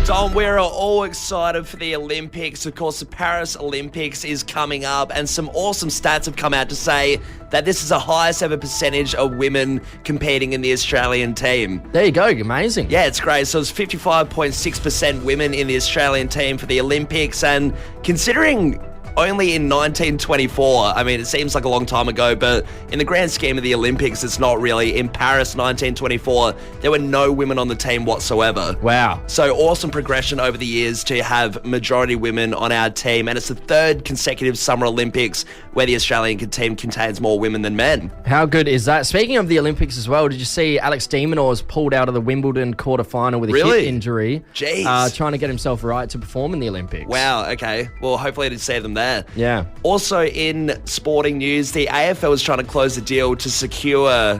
Dom, we're all excited for the Olympics. Of course, the Paris Olympics is coming up, and some awesome stats have come out to say that this is the highest ever percentage of women competing in the Australian team. There you go, amazing. Yeah, it's great. So it's 55.6% women in the Australian team for the Olympics, and considering only in 1924. I mean, it seems like a long time ago, but in the grand scheme of the Olympics, it's not really. In Paris, 1924, there were no women on the team whatsoever. Wow. So awesome progression over the years to have majority women on our team, and it's the third consecutive Summer Olympics where the Australian team contains more women than men. How good is that? Speaking of the Olympics as well, did you see Alex de Minaur's pulled out of the Wimbledon quarterfinal with a hip injury? Jeez. Trying to get himself right to perform in the Olympics. Wow, okay. Well, hopefully it'd save them there. Yeah. Also in sporting news, the AFL is trying to close the deal to secure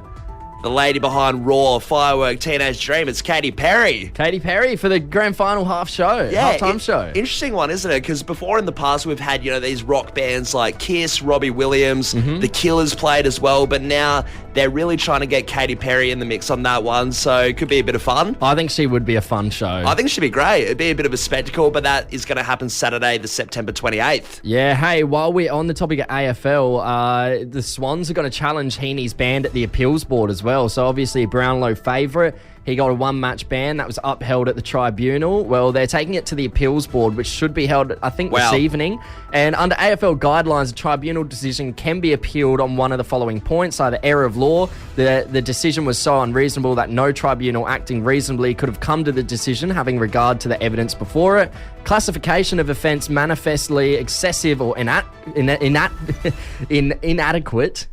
the lady behind Raw, Firework, Teenage Dream. It's Katy Perry. Katy Perry for the grand final halftime show. Interesting one, isn't it? Because before in the past we've had, these rock bands like Kiss, Robbie Williams, The Killers played as well, but now they're really trying to get Katy Perry in the mix on that one, so it could be a bit of fun. I think she would be a fun show. I think she'd be great. It'd be a bit of a spectacle, but that is going to happen Saturday, the September 28th. Yeah, hey, while we're on the topic of AFL, the Swans are going to challenge Heaney's band at the appeals board as well. So obviously a Brownlow favourite. He got a one-match ban that was upheld at the tribunal. Well, they're taking it to the appeals board, which should be held, I think, this evening. And under AFL guidelines, a tribunal decision can be appealed on one of the following points. Either error of law, the decision was so unreasonable that no tribunal acting reasonably could have come to the decision having regard to the evidence before it. Classification of offence manifestly excessive or inadequate.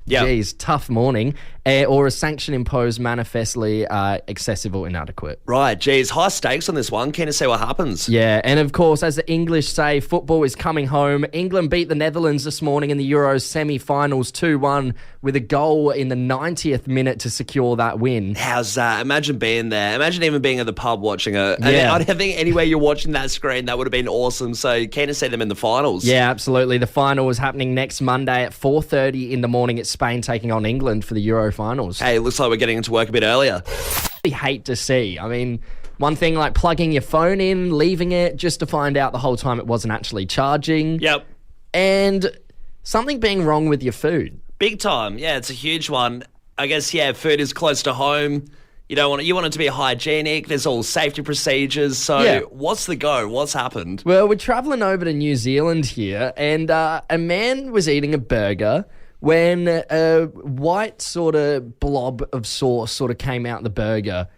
Yep. Jeez, tough morning. Or a sanction imposed manifestly excessive or inadequate. Right, geez, high stakes on this one. Keen to see what happens. Yeah, and of course, as the English say, football is coming home. England beat the Netherlands this morning in the Euros semi-finals 2-1 with a goal in the 90th minute to secure that win. How's that? Imagine being there. Imagine even being at the pub watching it. Yeah. I think anywhere you're watching that screen, that would have been awesome. So keen to see them in the finals. Yeah, absolutely. The final is happening next Monday at 4:30 in the morning. It's Spain taking on England for the Euro finals. Hey, it looks like we're getting into work a bit earlier. I hate to see. I mean, one thing like plugging your phone in, leaving it just to find out the whole time it wasn't actually charging. Yep. And something being wrong with your food. Big time. Yeah, it's a huge one. I guess, food is close to home. You want it to be hygienic. There's all safety procedures. So What's the go? What's happened? Well, we're traveling over to New Zealand here, and a man was eating a burger when a white sort of blob of sauce sort of came out the burger.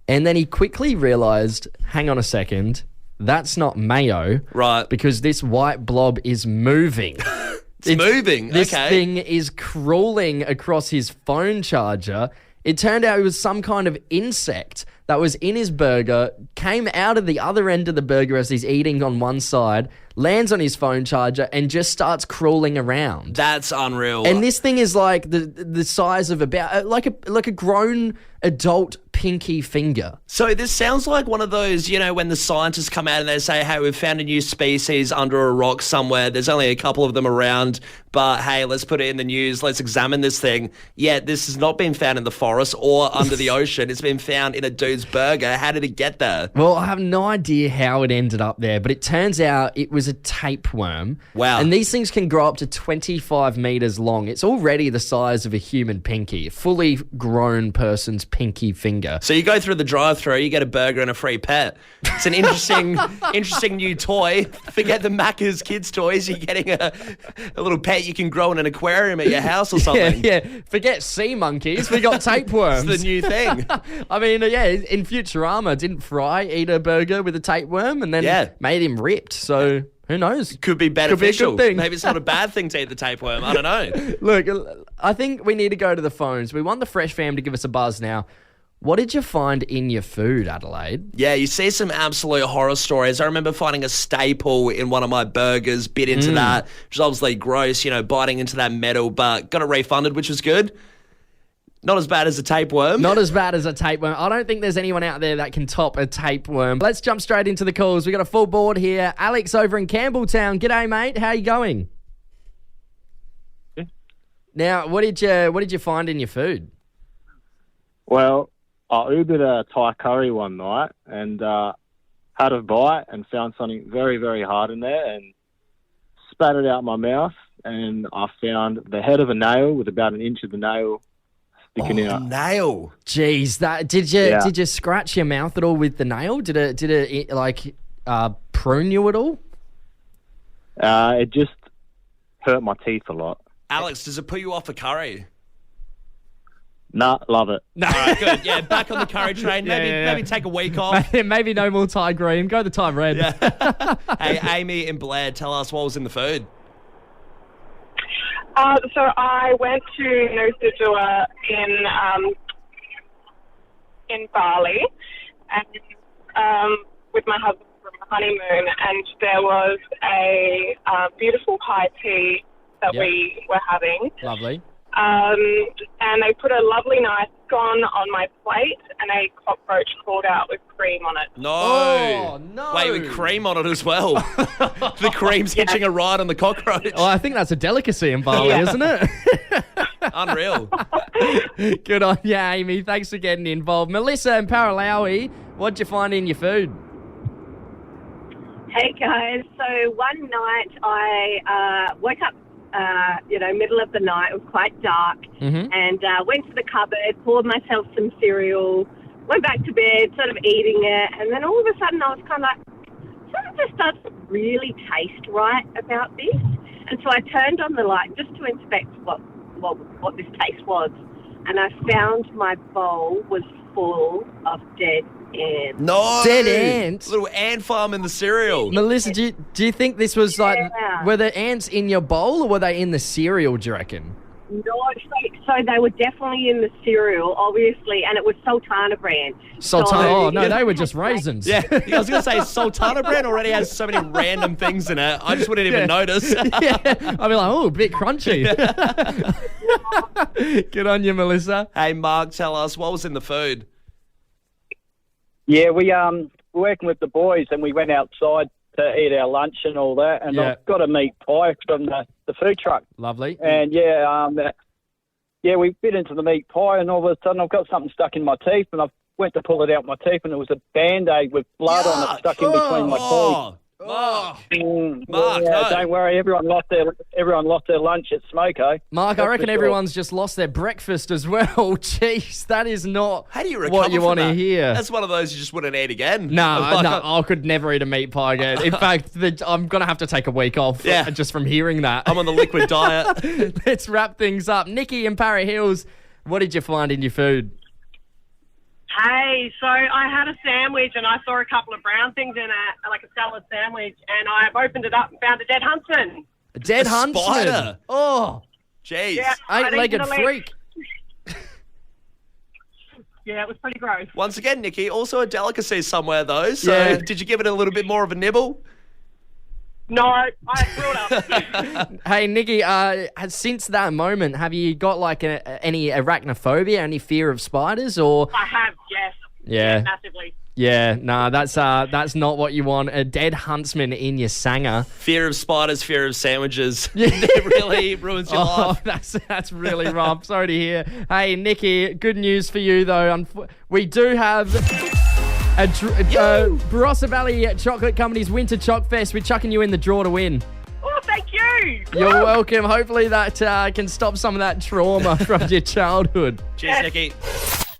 And then he quickly realised, hang on a second, that's not mayo. Right. Because this white blob is moving. It's moving? This okay. thing is crawling across his phone charger. It turned out it was some kind of insect that was in his burger, came out of the other end of the burger as he's eating on one side, lands on his phone charger, and just starts crawling around. That's unreal. And this thing is like the size of about like a grown adult pinky finger. So this sounds like one of those, when the scientists come out and they say, hey, we've found a new species under a rock somewhere. There's only a couple of them around, but hey, let's put it in the news. Let's examine this thing. Yeah, this has not been found in the forest or under the ocean. It's been found in a dude's burger. How did it get there? Well, I have no idea how it ended up there, but it turns out it was a tapeworm. Wow. And these things can grow up to 25 meters long. It's already the size of a human pinky, a fully grown person's pinky finger. So you go through the drive-thru, you get a burger and a free pet. It's an interesting new toy. Forget the Macca's kids' toys. You're getting a little pet you can grow in an aquarium at your house or something. Yeah. Forget sea monkeys. We got tapeworms. It's the new thing. I mean, in Futurama, didn't Fry eat a burger with a tapeworm and then made him ripped? So who knows? Could be beneficial. Could be a good thing. Maybe it's not a bad thing to eat the tapeworm. I don't know. Look, I think we need to go to the phones. We want the Fresh Fam to give us a buzz now. What did you find in your food, Adelaide? Yeah, you see some absolute horror stories. I remember finding a staple in one of my burgers, bit into that, which is obviously gross, biting into that metal, but got it refunded, which was good. Not as bad as a tapeworm. Not as bad as a tapeworm. I don't think there's anyone out there that can top a tapeworm. Let's jump straight into the calls. We got a full board here. Alex over in Campbelltown. G'day, mate. How you going? Yeah. Now, what did you find in your food? Well, I Ubered a Thai curry one night, and had a bite and found something very, very hard in there and spat it out my mouth, and I found the head of a nail with about an inch of the nail sticking out. Nail. Jeez, did you scratch your mouth at all with the nail? Did it like prune you at all? It just hurt my teeth a lot. Alex, does it put you off a curry? Nah, love it. No. All right, good. Yeah, back on the curry train. Maybe take a week off. Maybe no more Thai green. Go the Thai red. Yeah. Hey, Amy and Blair, tell us what was in the food. So I went to Nusa Dua in Bali, and with my husband for my honeymoon, and there was a beautiful high tea that we were having. Lovely. And they put a lovely nice scone on my plate, and a cockroach crawled out with cream on it. No. Oh, no. Wait, with cream on it as well. The cream's hitching a ride on the cockroach. Oh, I think that's a delicacy in Bali, isn't it? Unreal. Good on you, Amy. Thanks for getting involved. Melissa and Paralawi, what'd you find in your food? Hey guys, so one night I woke up, middle of the night. It was quite dark, and went to the cupboard, poured myself some cereal, went back to bed, sort of eating it, and then all of a sudden I was kind of like, something just doesn't really taste right about this. And so I turned on the light just to inspect what this taste was, and I found my bowl was full of dead ants. No. Dead ants? Little ant farm in the cereal. Melissa, do you think this was like, Yeah. were the ants in your bowl or were they in the cereal, do you reckon? No, so they were definitely in the cereal, obviously, and it was Sultana brand. Sultana? Oh, no, Yeah. they were just raisins. Yeah, I was going to say Sultana brand already has so many random things in it. I just wouldn't even notice. Yeah. I'd be like, oh, a bit crunchy. Good on you, Melissa. Hey, Mark, tell us, what was in the food? Yeah, we were working with the boys and we went outside to eat our lunch and all that, and Yeah. I've got a meat pie from the food truck. Lovely. And we bit into the meat pie, and all of a sudden I've got something stuck in my teeth, and I went to pull it out my teeth, and it was a Band-Aid with blood on it stuck in between my teeth. Oh, Yeah, Mark, no. don't worry, everyone lost their lunch at Smoko. Mark, I That's reckon for sure. everyone's just lost their breakfast as well. Jeez, that is not How do you recover what you from want to that? hear. That's one of those you just wouldn't eat again. No, Like, I could never eat a meat pie again. In fact, I'm going to have to take a week off just from hearing that. I'm on the liquid diet. Let's wrap things up. Nikki and Parra Hills, what did you find in your food? Hey, so I had a sandwich and I saw a couple of brown things in it, like a salad sandwich, and I've opened it up and found a dead huntsman. A dead A huntsman. spider. Oh, Jeez. Yeah, I'd eight-legged eaten a leg. freak. Yeah, it was pretty gross. Once again, Nikki, also a delicacy somewhere, though. So Yeah. did you give it a little bit more of a nibble? No, I threw it up. Hey, Nikki, since that moment, have you got like any arachnophobia, any fear of spiders, or? I have, yes. Yeah. Massively. Yeah, no, that's not what you want. A dead huntsman in your sanger. Fear of spiders, fear of sandwiches. It really ruins your Oh, life. that's really rough. Sorry to hear. Hey, Nikki, good news for you though. We do have Barossa Valley Chocolate Company's Winter Choc Fest. We're chucking you in the draw to win. Oh, thank you. You're welcome. Hopefully that can stop some of that trauma from your childhood. Cheers, Nikki.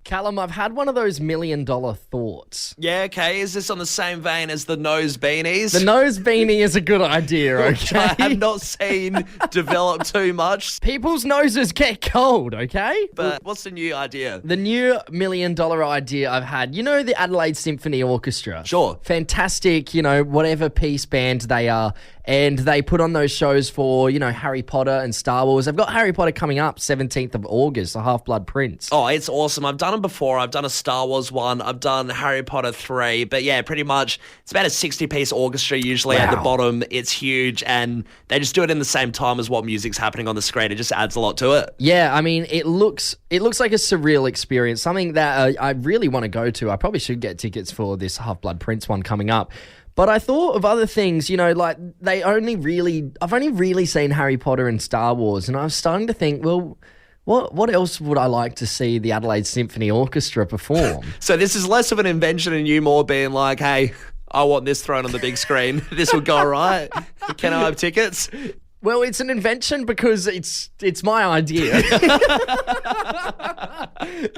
Callum, I've had one of those $1 million thoughts. Yeah, okay. Is this on the same vein as the nose beanies? The nose beanie is a good idea, okay? I have not seen develop too much. People's noses get cold, okay? But what's the new idea? The new $1 million idea I've had, you know the Adelaide Symphony Orchestra? Sure. Fantastic, whatever piece band they are. And they put on those shows for, Harry Potter and Star Wars. I've got Harry Potter coming up 17th of August, The Half-Blood Prince. Oh, it's awesome. I've done them before. I've done a Star Wars one. I've done Harry Potter 3. But yeah, pretty much it's about a 60-piece orchestra usually at the bottom. It's huge. And they just do it in the same time as what music's happening on the screen. It just adds a lot to it. Yeah, I mean, it looks like a surreal experience, something that I really want to go to. I probably should get tickets for this Half-Blood Prince one coming up. But I thought of other things, like I've only really seen Harry Potter and Star Wars, and I was starting to think, well, what else would I like to see the Adelaide Symphony Orchestra perform? So this is less of an invention and you more being like, hey, I want this thrown on the big screen. This will go all right. Can I have tickets? Well, it's an invention because it's my idea.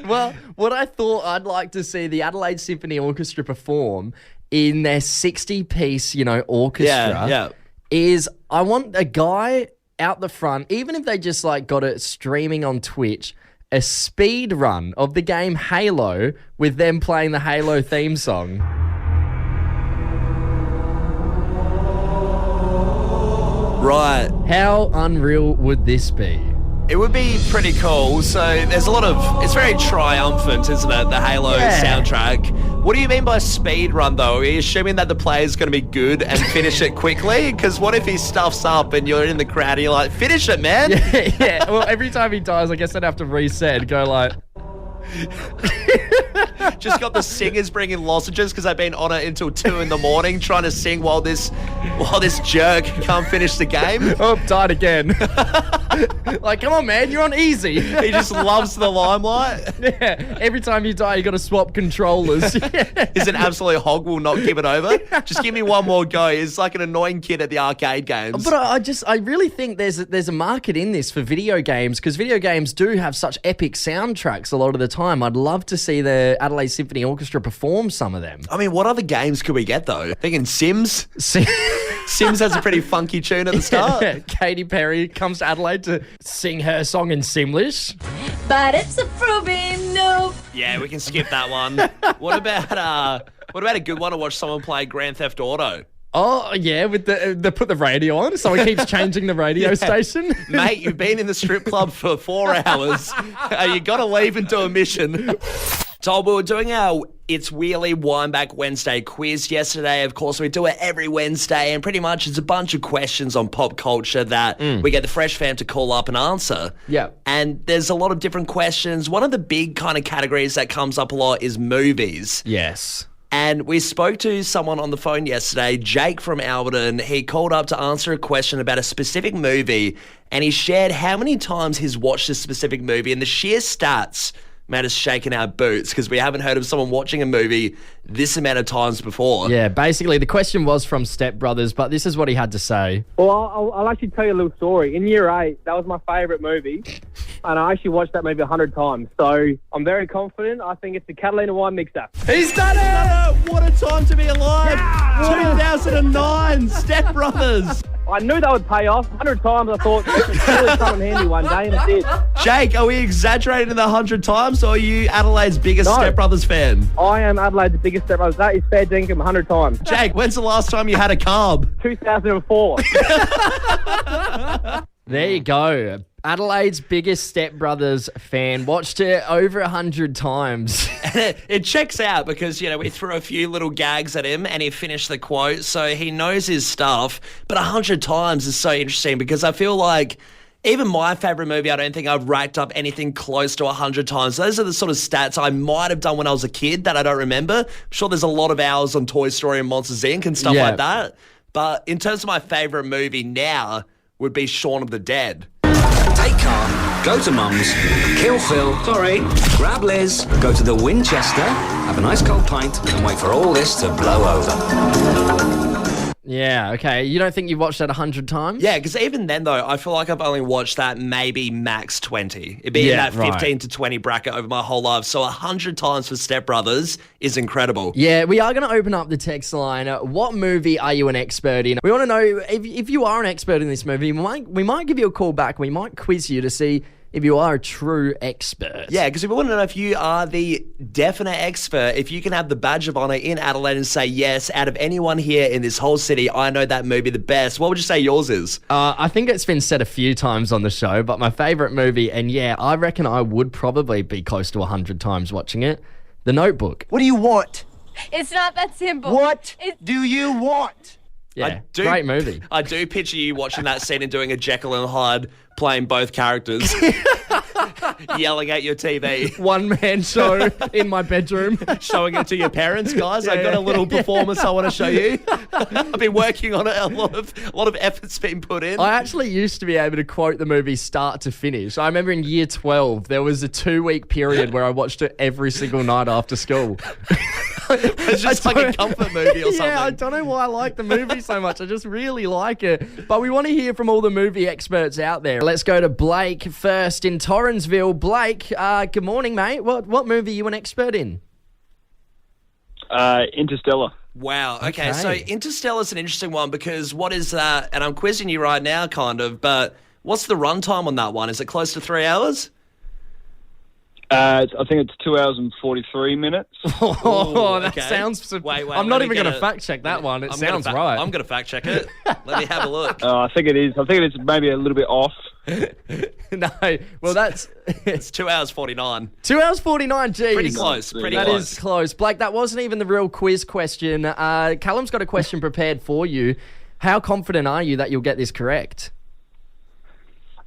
Well, what I thought I'd like to see the Adelaide Symphony Orchestra perform in their 60-piece, orchestra is I want a guy out the front, even if they just got it streaming on Twitch, a speed run of the game Halo with them playing the Halo theme song. Right. How unreal would this be? It would be pretty cool. So there's a lot of... It's very triumphant, isn't it? The Halo soundtrack. What do you mean by speed run, though? Are you assuming that the player's going to be good and finish it quickly? Because what if he stuffs up and you're in the crowd and you're like, finish it, man? Yeah. Well, every time he dies, I guess I'd have to reset, go like... Just got the singers bringing lozenges because they've been on it until 2 a.m. trying to sing while this jerk can't finish the game. Oh, died again. Come on, man, you're on easy. He just loves the limelight. Yeah, every time you die, you got to swap controllers. He's an absolute hog, will not give it over. Just give me one more go. He's like an annoying kid at the arcade games. But I really think there's a market in this for video games because video games do have such epic soundtracks a lot of the time. I'd love to see the Adelaide Symphony Orchestra perform some of them. I mean, what other games could we get, though? Thinking Sims? Sims has a pretty funky tune at the start. Yeah, Katy Perry comes to Adelaide to sing her song in Simlish. But it's a proving no. Yeah, we can skip that one. What about a good one to watch someone play Grand Theft Auto? Oh, yeah, with the put the radio on. Someone keeps changing the radio station. Mate, you've been in the strip club for 4 hours. You got to leave and do a mission. So we were doing our It's Wheelie Wineback Wednesday quiz yesterday. Of course, we do it every Wednesday, and pretty much it's a bunch of questions on pop culture that we get the fresh fan to call up and answer. Yeah. And there's a lot of different questions. One of the big kind of categories that comes up a lot is movies. Yes. And we spoke to someone on the phone yesterday, Jake from Alberton. He called up to answer a question about a specific movie, and he shared how many times he's watched this specific movie, and the sheer stats made us shaking our boots because we haven't heard of someone watching a movie this amount of times before. Yeah, basically the question was from Step Brothers, but this is what he had to say. Well, I'll actually tell you a little story. In year 8, that was my favourite movie, and I actually watched that movie 100 times. So I'm very confident. I think it's the Catalina Wine Mixer. He's done it! What a time to be alive! Yeah! 2009, Step Brothers. I knew that would pay off. 100 times I thought it would really come in handy one day, and it did. Jake, are we exaggerating the 100 times, or are you Adelaide's biggest Step Brothers fan? I am Adelaide's biggest Step Brothers. That is fair dinkum 100 times. Jake, when's the last time you had a carb? 2004. There you go. Adelaide's biggest Step Brothers fan. Watched it over 100 times. It checks out because, we threw a few little gags at him and he finished the quote, so he knows his stuff. But 100 times is so interesting because I feel like even my favourite movie, I don't think I've racked up anything close to 100 times. Those are the sort of stats I might have done when I was a kid that I don't remember. I'm sure there's a lot of hours on Toy Story and Monsters, Inc. and stuff like that. But in terms of my favourite movie now would be Shaun of the Dead. Take car, go to Mum's, kill Phil, grab Liz, go to the Winchester, have a nice cold pint, and wait for all this to blow over. Yeah, okay. You don't think you've watched that 100 times? Yeah, because even then, though, I feel like I've only watched that maybe max 20. It'd be in that 15 to 20 bracket over my whole life. So 100 times for Step Brothers is incredible. Yeah, we are going to open up the text line. What movie are you an expert in? We want to know if you are an expert in this movie. We might give you a call back. We might quiz you to see if you are a true expert. Yeah, because we want to know if you are the definite expert, if you can have the badge of honour in Adelaide and say, yes, out of anyone here in this whole city, I know that movie the best. What would you say yours is? I think it's been said a few times on the show, but my favourite movie, and yeah, I reckon I would probably be close to 100 times watching it, The Notebook. What do you want? It's not that simple. What do you want? Yeah, great movie. I do picture you watching that scene and doing a Jekyll and Hyde, playing both characters, yelling at your TV. One-man show in my bedroom. Showing it to your parents, guys. I've got a little performance I want to show you. I've been working on it. A lot of effort's been put in. I actually used to be able to quote the movie start to finish. I remember in year 12, there was a 2-week period where I watched it every single night after school. It's just like a comfort movie or something. Yeah, I don't know why I like the movie so much. I just really like it. But we want to hear from all the movie experts out there. Let's go to Blake first in Torrensville. Blake, good morning, mate. What movie are you an expert in? Interstellar. Wow. Okay, so Interstellar's an interesting one because what is that? And I'm quizzing you right now, kind of, but what's the runtime on that one? Is it close to 3 hours? I think it's 2 hours and 43 minutes. Oh, that okay. sounds... Wait, I'm not even going to fact check that one. It sounds right. I'm going to fact check it. Let me have a look. I think it is. I think it's maybe a little bit off. No, well, that's... It's 2 hours 49. 2 hours 49, geez. Pretty close. That is close. Blake, that wasn't even the real quiz question. Callum's got a question prepared for you. How confident are you that you'll get this correct?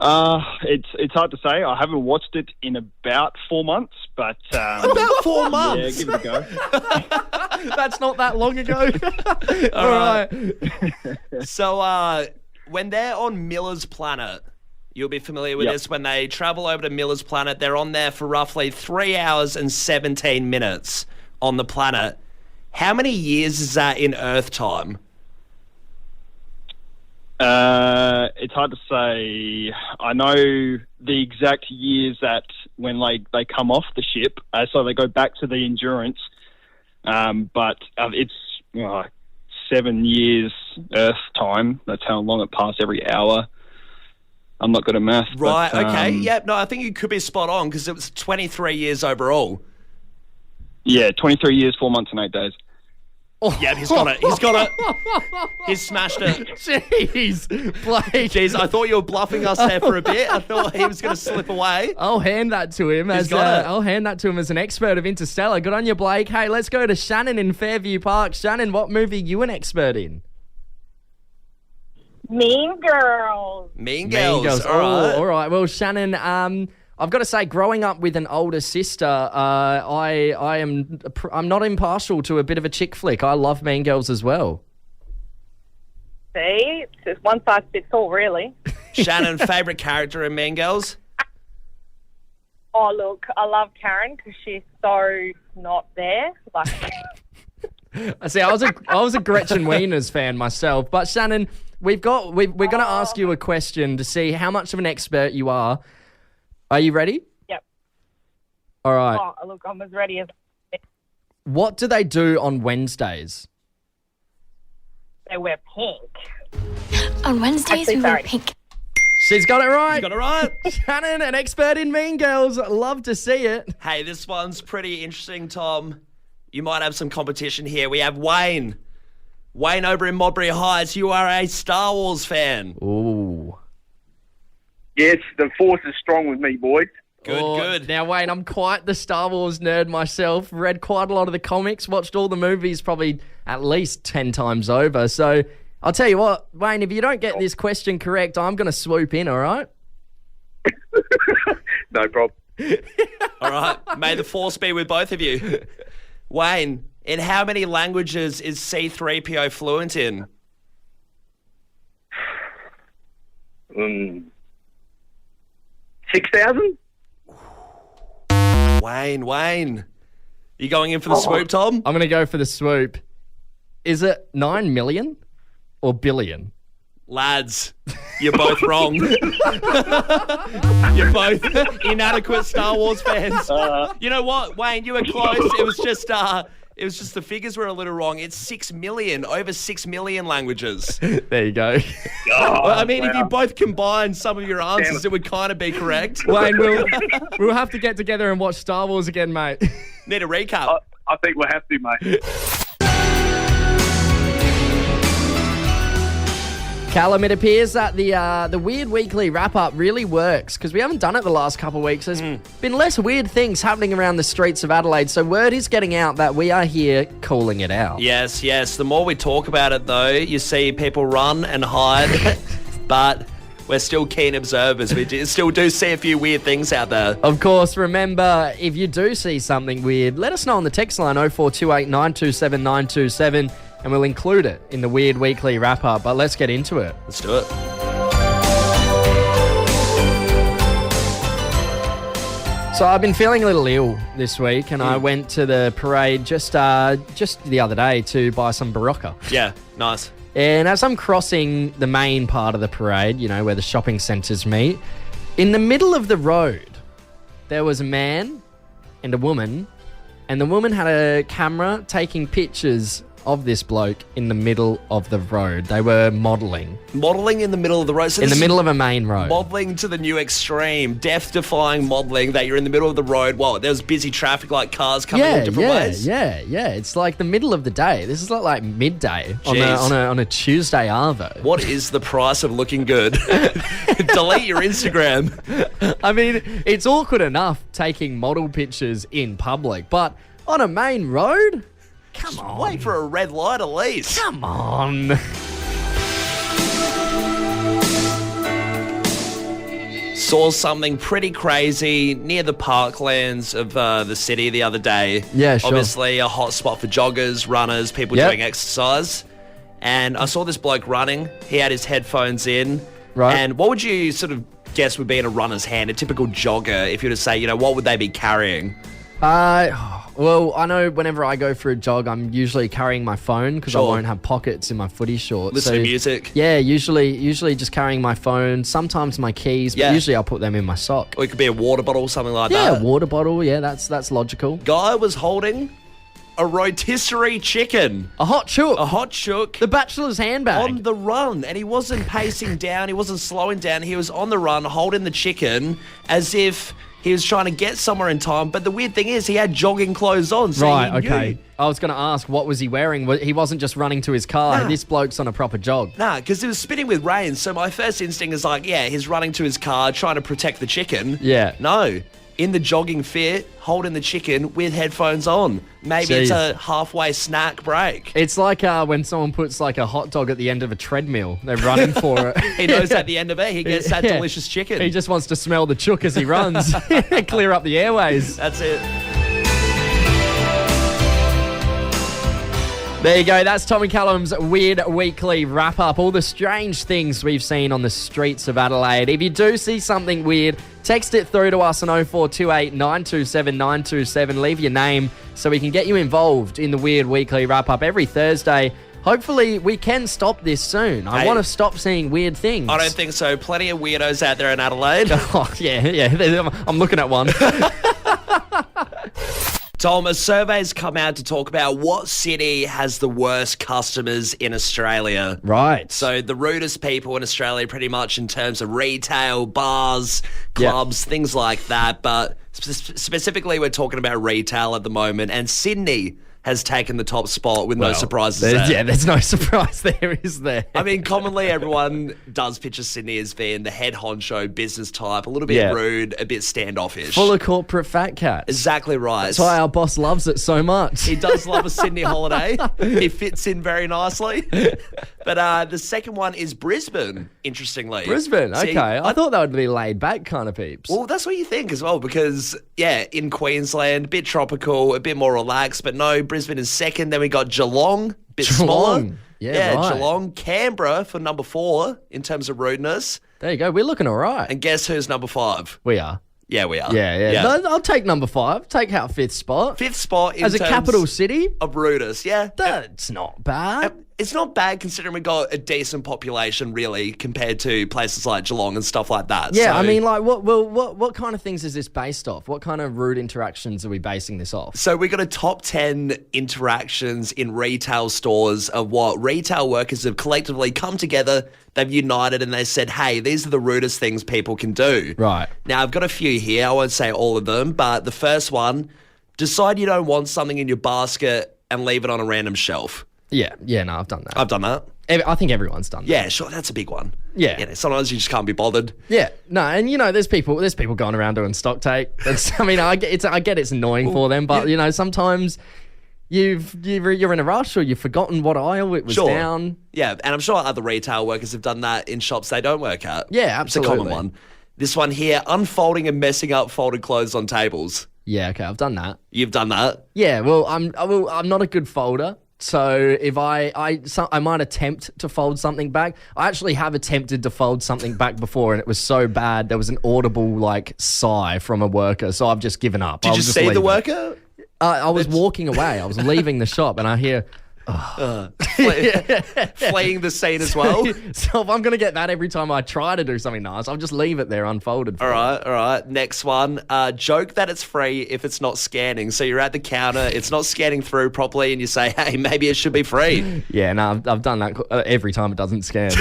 It's hard to say. I haven't watched it in about 4 months, but about 4 months. Yeah, give it a go. That's not that long ago. All right. So, when they're on Miller's planet, you'll be familiar with this. When they travel over to Miller's planet, they're on there for roughly 3 hours and 17 minutes on the planet. How many years is that in Earth time? It's hard to say. I know the exact years that when they come off the ship, so they go back to the Endurance. But it's 7 years Earth time. That's how long it passes every hour. I'm not good at math. Right, but, okay. Yep, no, I think you could be spot on because it was 23 years overall. Yeah, 23 years, 4 months and 8 days. Yeah, he's got it. He's got it. He's smashed it. Jeez, Blake. Jeez, I thought you were bluffing us there for a bit. I thought he was going to slip away. I'll hand that to him. I'll hand that to him as an expert of Interstellar. Good on you, Blake. Hey, let's go to Shannon in Fairview Park. Shannon, what movie are you an expert in? Mean Girls. Mean Girls. All right. All right. Well, Shannon, I've got to say, growing up with an older sister, I'm not impartial to a bit of a chick flick. I love Mean Girls as well. See, it's just one size fits all, really. Shannon, favourite character in Mean Girls? Oh, look, I love Karen because she's so not there. See, I was a Gretchen Wieners fan myself, but Shannon, we're going to ask you a question to see how much of an expert you are. Are you ready? Yep. All right. Oh, look, I'm as ready as... What do they do on Wednesdays? They wear pink. On Wednesdays, we wear pink. She's got it right. You got it right. Shannon, an expert in Mean Girls. Love to see it. Hey, this one's pretty interesting, Tom. You might have some competition here. We have Wayne. Wayne over in Modbury Heights. You are a Star Wars fan. Ooh. Yes, the force is strong with me, boys. Good. Now, Wayne, I'm quite the Star Wars nerd myself. Read quite a lot of the comics, watched all the movies probably at least 10 times over. So I'll tell you what, Wayne, if you don't get this question correct, I'm going to swoop in, all right? No problem. All right. May the force be with both of you. Wayne, in how many languages is C-3PO fluent in? 6,000? Wayne. You going in for the swoop, Tom? I'm going to go for the swoop. Is it 9 million or billion? Lads, you're both wrong. You're both inadequate Star Wars fans. You know what, Wayne? You were close. It was just the figures were a little wrong. It's 6 million, over 6 million languages. There you go. Well, I mean, if you both combine some of your answers, it would kind of be correct. Wayne, we'll have to get together and watch Star Wars again, mate. Need a recap. I think we'll have to, mate. Callum, it appears that the Weird Weekly wrap-up really works because we haven't done it the last couple of weeks. There's been less weird things happening around the streets of Adelaide, so word is getting out that we are here calling it out. Yes. The more we talk about it, though, you see people run and hide, but we're still keen observers. We still do see a few weird things out there. Of course, remember, if you do see something weird, let us know on the text line 0428 927 927. And we'll include it in the Weird Weekly wrap-up. But let's get into it. Let's do it. So I've been feeling a little ill this week, and I went to the parade just the other day to buy some Barocca. Yeah, nice. And as I'm crossing the main part of the parade, where the shopping centres meet, in the middle of the road, there was a man and a woman, and the woman had a camera taking pictures of this bloke in the middle of the road. They were modelling. Modelling in the middle of the road? So in the middle of a main road. Modelling to the new extreme. Death-defying modelling that you're in the middle of the road. Well, there was busy traffic, like cars coming in different ways. Yeah. It's like the middle of the day. This is not like midday on a Tuesday arvo. What is the price of looking good? Delete your Instagram. I mean, it's awkward enough taking model pictures in public, but on a main road? Come on. Wait for a red light at least. Come on. Saw something pretty crazy near the parklands of the city the other day. Yeah, sure. Obviously a hot spot for joggers, runners, people doing exercise. And I saw this bloke running. He had his headphones in. Right. And what would you sort of guess would be in a runner's hand, a typical jogger, if you were to say, what would they be carrying? Well, I know whenever I go for a jog, I'm usually carrying my phone because I won't have pockets in my footy shorts. Listen to music. Yeah, usually just carrying my phone, sometimes my keys, but usually I'll put them in my sock. Or it could be a water bottle, something like that. Yeah, water bottle, that's logical. Guy was holding a rotisserie chicken. A hot chook. A hot chook. The bachelor's handbag. On the run. And he wasn't pacing down. He wasn't slowing down. He was on the run holding the chicken as if he was trying to get somewhere in time. But the weird thing is he had jogging clothes on. So right, he knew. okay. I was going to ask, what was he wearing? He wasn't just running to his car. This bloke's on a proper jog. Nah, because it was spitting with rain. So my first instinct is like, he's running to his car, trying to protect the chicken. Yeah. No. In the jogging fit, holding the chicken with headphones on. Maybe it's a halfway snack break. It's like when someone puts like a hot dog at the end of a treadmill. They're running for it. He knows at the end of it, he gets that delicious chicken. He just wants to smell the chook as he runs. Clear up the airways. That's it. There you go. That's Tom Callum's Weird Weekly Wrap-Up. All the strange things we've seen on the streets of Adelaide. If you do see something weird, text it through to us on 0428 927 927. Leave your name so we can get you involved in the Weird Weekly Wrap-Up every Thursday. Hopefully, we can stop this soon. I want to stop seeing weird things. I don't think so. Plenty of weirdos out there in Adelaide. Oh, yeah. I'm looking at one. Tom, a survey's come out to talk about what city has the worst customers in Australia. Right. So the rudest people in Australia pretty much in terms of retail, bars, clubs, things like that. But specifically we're talking about retail at the moment. And Sydney has taken the top spot with no surprises there. Yeah, there's no surprise there, is there? I mean, commonly everyone does picture Sydney as being the head honcho business type, a little bit rude, a bit standoffish. Full of corporate fat cats. Exactly right. That's why our boss loves it so much. He does love a Sydney holiday. He fits in very nicely. But the second one is Brisbane, interestingly. Brisbane, okay. I thought that would be laid back kind of peeps. Well, that's what you think as well, because, in Queensland, a bit tropical, a bit more relaxed, but no, Brisbane is second. Then we got Geelong, a bit smaller. Yeah, right. Geelong. Canberra for number 4 in terms of rudeness. There you go. We're looking all right. And guess who's number 5? We are. Yeah, we are. Yeah. No, I'll take number 5. Take our 5th spot. 5th spot in as a terms capital city of rudest. Yeah, that's not bad. It's not bad considering we got a decent population, really, compared to places like Geelong and stuff like that. Yeah, so, I mean, like, what kind of things is this based off? What kind of rude interactions are we basing this off? So we got a top 10 interactions in retail stores of what retail workers have collectively come together. They've united and they said, hey, these are the rudest things people can do. Right. Now, I've got a few here. I won't say all of them, but the first one, decide you don't want something in your basket and leave it on a random shelf. Yeah, no, I've done that. I've done that. I think everyone's done that. Yeah, sure, that's a big one. Yeah. Sometimes you just can't be bothered. Yeah, no, and there's people going around doing stock take. I get it's annoying for them, but sometimes you're in a rush or you've forgotten what aisle it was down. Yeah, and I'm sure other retail workers have done that in shops they don't work at. Yeah, absolutely. It's a common one. This one here, unfolding and messing up folded clothes on tables. Yeah, okay, I've done that. You've done that? Yeah, well, I'm not a good folder. So if I might attempt to fold something back. I actually have attempted to fold something back before, and it was so bad there was an audible like sigh from a worker. So I've just given up. Did you see the worker? I was walking away. I was leaving the shop, and I hear. Fleeing the scene as well. So if I'm going to get that every time I try to do something nice, I'll just leave it there unfolded. All right. Next one. Joke that it's free if it's not scanning. So you're at the counter, it's not scanning through properly, and you say, hey, maybe it should be free. Yeah, no, I've done that every time it doesn't scan.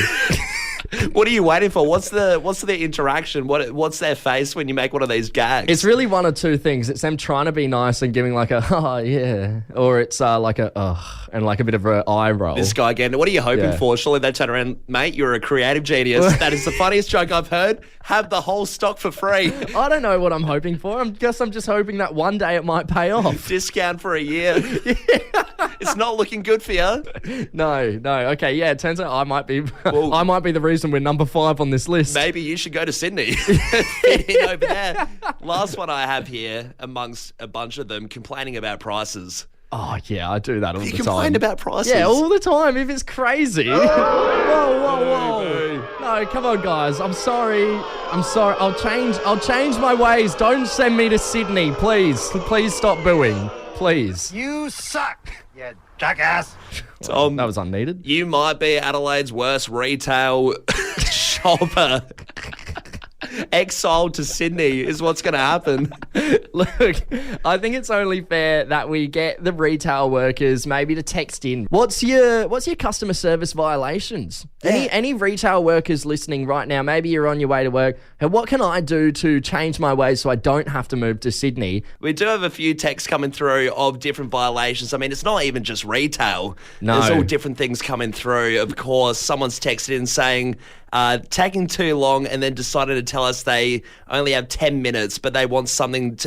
What are you waiting for? What's the interaction? What's their face when you make one of these gags? It's really one of two things. It's them trying to be nice and giving like a, oh, yeah. Or it's like a, and like a bit of an eye roll. This guy again. What are you hoping for? Surely they turn around, mate, you're a creative genius. That is the funniest joke I've heard. Have the whole stock for free. I don't know what I'm hoping for. I'm just hoping that one day it might pay off. Discount for a year. It's not looking good for you. No. Okay, yeah, it turns out I might be the reason we're number 5 on this list. Maybe you should go to Sydney. Fit in over there. Last one I have here, amongst a bunch of them, complaining about prices. Oh, yeah, I do that all the time. You complain about prices? Yeah, all the time, if it's crazy. Whoa. No, come on, guys. I'm sorry. I'll change my ways. Don't send me to Sydney, please. Please stop booing. Please. You suck, you jackass. Tom, that was unneeded. You might be Adelaide's worst retail shopper. Exiled to Sydney is what's going to happen. Look, I think it's only fair that we get the retail workers maybe to text in. What's your customer service violations? Yeah. Any retail workers listening right now, maybe you're on your way to work. Hey, what can I do to change my ways so I don't have to move to Sydney? We do have a few texts coming through of different violations. I mean, it's not even just retail. No. There's all different things coming through. Of course, someone's texted in saying taking too long and then decided to tell us they only have 10 minutes, but they want something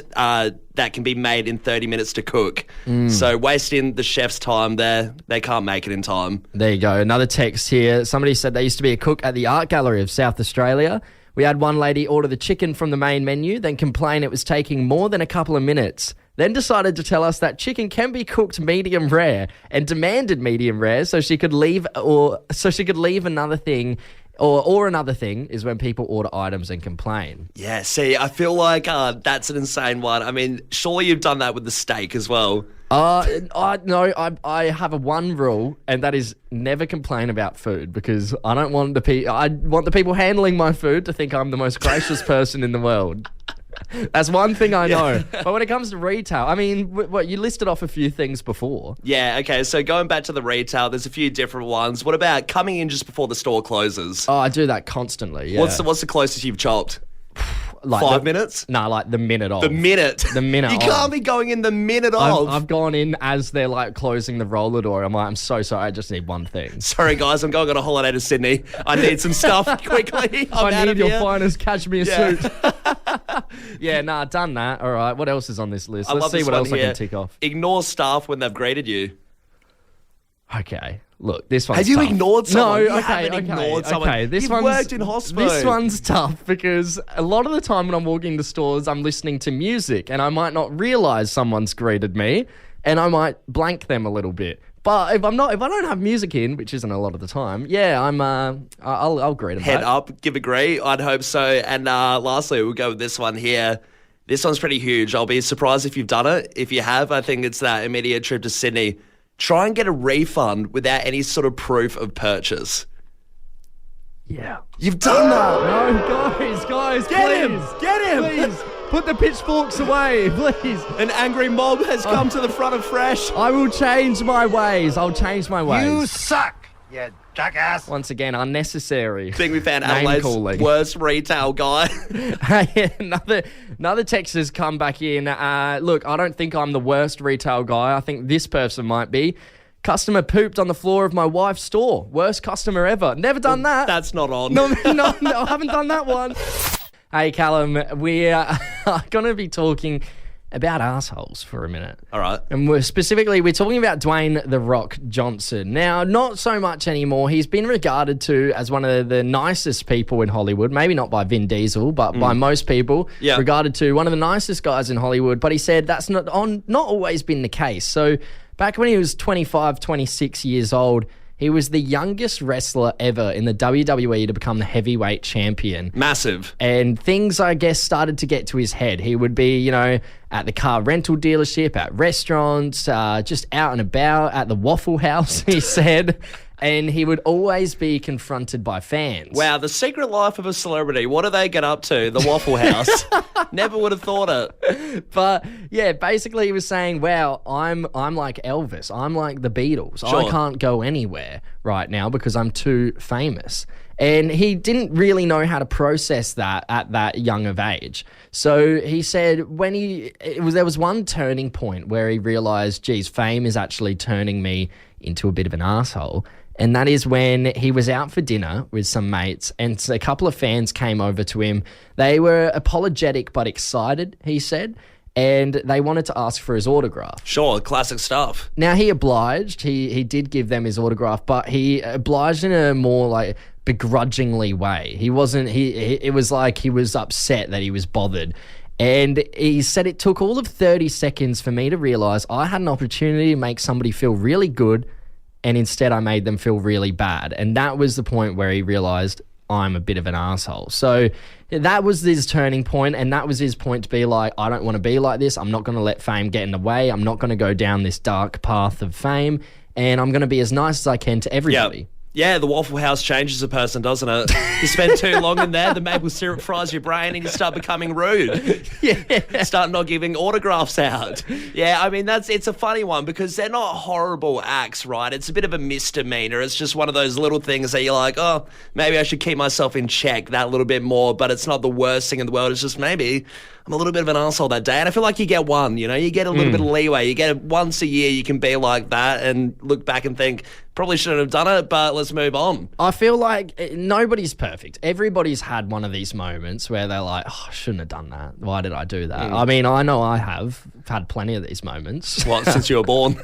that can be made in 30 minutes to cook. So wasting the chef's time there, they can't make it in time. There you go. Another text here. Somebody said they used to be a cook at the Art Gallery of South Australia. We had one lady order the chicken from the main menu, then complain it was taking more than a couple of minutes. Then decided to tell us that chicken can be cooked medium rare and demanded medium rare so she could leave another thing. Or another thing is when people order items and complain. Yeah, see, I feel like that's an insane one. I mean, surely you've done that with the steak as well. I have one rule, and that is never complain about food because I don't want I want the people handling my food to think I'm the most gracious person in the world. That's one thing I know. But when it comes to retail, I mean, what you listed off a few things before. Yeah, okay, so going back to the retail, there's a few different ones. What about coming in just before the store closes? Oh, I do that constantly, yeah. What's the closest you've chopped? Like 5 minutes? No, like the minute of. The minute? The minute You can't be going in the minute of. I've gone in as they're like closing the roller door. I'm like, I'm so sorry, I just need one thing. Sorry guys, I'm going on a holiday to Sydney. I need some stuff quickly. I need your finest cashmere suit. Yeah, done that. All right, what else is on this list? Let's see what else I can tick off. Ignore staff when they've greeted you. Okay, look, this one's Have you tough. ignored someone? No, ignored someone. Okay, You've worked in hospital. This one's tough because a lot of the time when I'm walking to stores, I'm listening to music and I might not realise someone's greeted me and I might blank them a little bit. But if I don't have music in, which isn't a lot of the time, yeah, I'll greet them. Head up, give a greet. I'd hope so. And lastly, we'll go with this one here. This one's pretty huge. I'll be surprised if you've done it. If you have, I think it's that immediate trip to Sydney. Try and get a refund without any sort of proof of purchase. Yeah. You've done that. No, guys, Get him. Please, put the pitchforks away, please. An angry mob has come to the front of Fresh. I will change my ways. I'll change my ways. You suck, you jackass. Once again, unnecessary. I think we found Adelaide's worst retail guy. Another text has come back in. Look, I don't think I'm the worst retail guy. I think this person might be. Customer pooped on the floor of my wife's store. Worst customer ever. Never done that. That's not on. No, I haven't done that one. Hey, Callum, we are going to be talking about assholes for a minute. All right. And we're talking about Dwayne "The Rock" Johnson. Now, not so much anymore. He's been regarded to as one of the nicest people in Hollywood. Maybe not by Vin Diesel, but by most people. Yeah. Regarded to one of the nicest guys in Hollywood. But he said that's not always been the case. So Back when he was 25, 26 years old, he was the youngest wrestler ever in the WWE to become the heavyweight champion. Massive. And things, I guess, started to get to his head. He would be, at the car rental dealership, at restaurants, just out and about, at the Waffle House, he said. And he would always be confronted by fans. Wow, the secret life of a celebrity. What do they get up to? The Waffle House. Never would have thought it. But yeah, basically he was saying, wow, I'm like Elvis. I'm like the Beatles. Sure. I can't go anywhere right now because I'm too famous. And he didn't really know how to process that at that young of age. So he said there was one turning point where he realized, geez, fame is actually turning me into a bit of an asshole. And that is when he was out for dinner with some mates and a couple of fans came over to him. They were apologetic but excited, he said, and they wanted to ask for his autograph. Sure, classic stuff. Now, he obliged. He did give them his autograph, but he obliged in a more like begrudgingly way. He wasn't, it was like he was upset that he was bothered. And he said it took all of 30 seconds for me to realise I had an opportunity to make somebody feel really good, and instead I made them feel really bad. And that was the point where he realised I'm a bit of an asshole. So that was his turning point, and that was his point to be like, I don't want to be like this. I'm not going to let fame get in the way. I'm not going to go down this dark path of fame, and I'm going to be as nice as I can to everybody. Yep. Yeah, the Waffle House changes a person, doesn't it? You spend too long in there, the maple syrup fries your brain and you start becoming rude. Yeah. Start not giving autographs out. Yeah, I mean, it's a funny one because they're not horrible acts, right? It's a bit of a misdemeanor. It's just one of those little things that you're like, oh, maybe I should keep myself in check that little bit more, but it's not the worst thing in the world. It's just maybe I'm a little bit of an asshole that day. And I feel like you get one, you get a little bit of leeway. You get it once a year, you can be like that and look back and think, probably shouldn't have done it, but let's move on. I feel like nobody's perfect. Everybody's had one of these moments where they're like, oh, I shouldn't have done that. Why did I do that? I mean, I know I have had plenty of these moments. What, since you were born?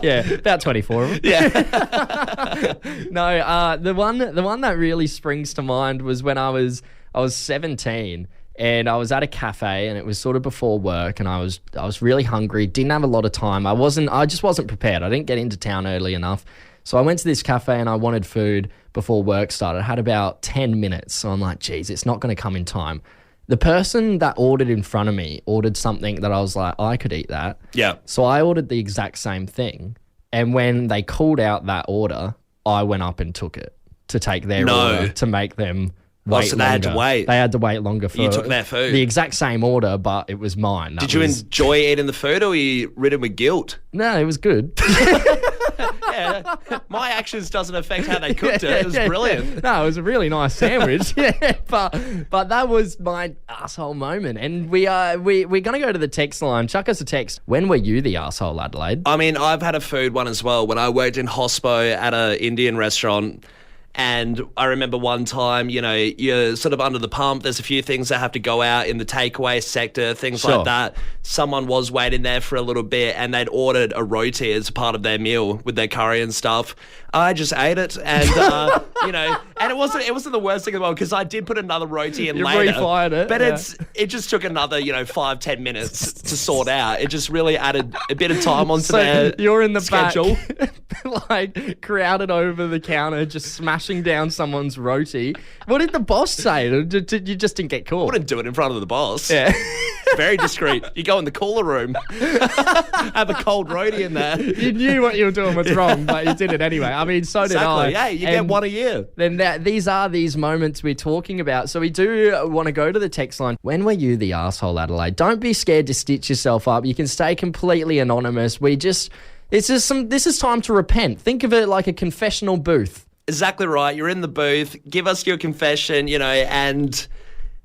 Yeah, about 24 of them. Yeah. No, the one that really springs to mind was when I was 17. And I was at a cafe and it was sort of before work and I was really hungry, didn't have a lot of time. I just wasn't prepared. I didn't get into town early enough. So I went to this cafe and I wanted food before work started. I had about 10 minutes. So I'm like, geez, it's not going to come in time. The person that ordered in front of me ordered something that I was like, I could eat that. Yeah. So I ordered the exact same thing. And when they called out that order, I went up and took it to take their order to make them wait so they had to wait. They had to wait longer for You took their food. the exact same order, but it was mine. Did you enjoy eating the food or were you ridden with guilt? No, it was good. Yeah, my actions doesn't affect how they cooked it. It was brilliant. No, it was a really nice sandwich. Yeah, but that was my asshole moment. And we're gonna go to the text line. Chuck us a text. When were you the asshole, Adelaide? I mean, I've had a food one as well. When I worked in hospo at an Indian restaurant. And I remember one time, you're sort of under the pump. There's a few things that have to go out in the takeaway sector, things like that. Someone was waiting there for a little bit and they'd ordered a roti as part of their meal with their curry and stuff. I just ate it and, and it wasn't the worst thing in the world because I did put another roti in later. You refired it. But it just took another, 5-10 minutes to sort out. It just really added a bit of time onto their you're in the schedule. Back, like crowded over the counter, just smashing down someone's roti. What did the boss say? You just didn't get caught. Wouldn't do it in front of the boss. Yeah. Very discreet. You go in the cooler room, have a cold roti in there. You knew what you were doing was wrong, but you did it anyway. I mean, so did I. Yeah, you get one a year. Then these are these moments we're talking about. So we do want to go to the text line. When were you the asshole, Adelaide? Don't be scared to stitch yourself up. You can stay completely anonymous. This is time to repent. Think of it like a confessional booth. Exactly right. You're in the booth. Give us your confession, and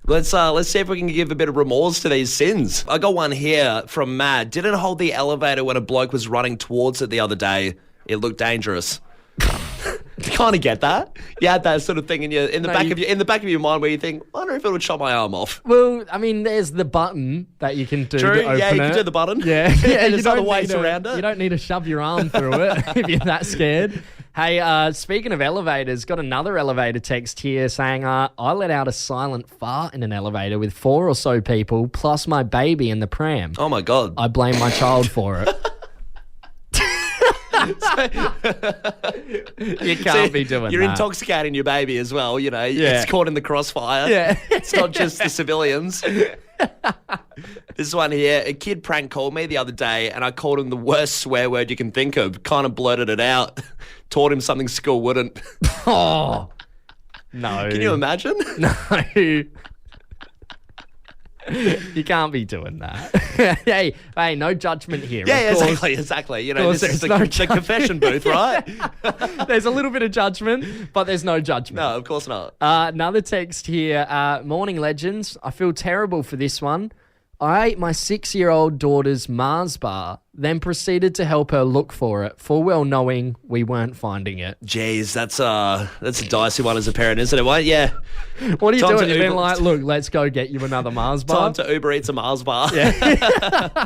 let's see if we can give a bit of remorse to these sins. I got one here from Matt. Didn't hold the elevator when a bloke was running towards it the other day. It looked dangerous. Kind of get that. You had that sort of thing in the back of your mind where you think, I wonder if it would chop my arm off. Well, I mean, there's the button that you can do. True. To open you it. can do the button. Yeah. There's other ways around it. You don't need to shove your arm through it if you're that scared. Hey, speaking of elevators, got another elevator text here saying, I let out a silent fart in an elevator with 4 or so people, plus my baby in the pram. Oh my God. I blame my child for it. You can't be doing You're that. intoxicating your baby as well, you know. Yeah. It's caught in the crossfire. Yeah. It's not just the civilians. This one here, a kid prank called me the other day and I called him the worst swear word you can think of. Kind of blurted it out. Taught him something school wouldn't. Oh, no. Can you imagine? No. You can't be doing that. hey, no judgment here. Yeah, Of course. exactly. You know, course this is there's no the confession booth, right? There's a little bit of judgment, but there's no judgment. No, of course not. Another text here. Morning, legends. I feel terrible for this one. I ate my 6-year-old daughter's Mars bar, then proceeded to help her look for it, full well knowing we weren't finding it. Jeez, that's a dicey one as a parent, isn't it? Well, yeah. What are you Time doing? to You've been Uber- like, look, let's go get you another Mars bar. Time to Uber Eats a Mars bar. Yeah.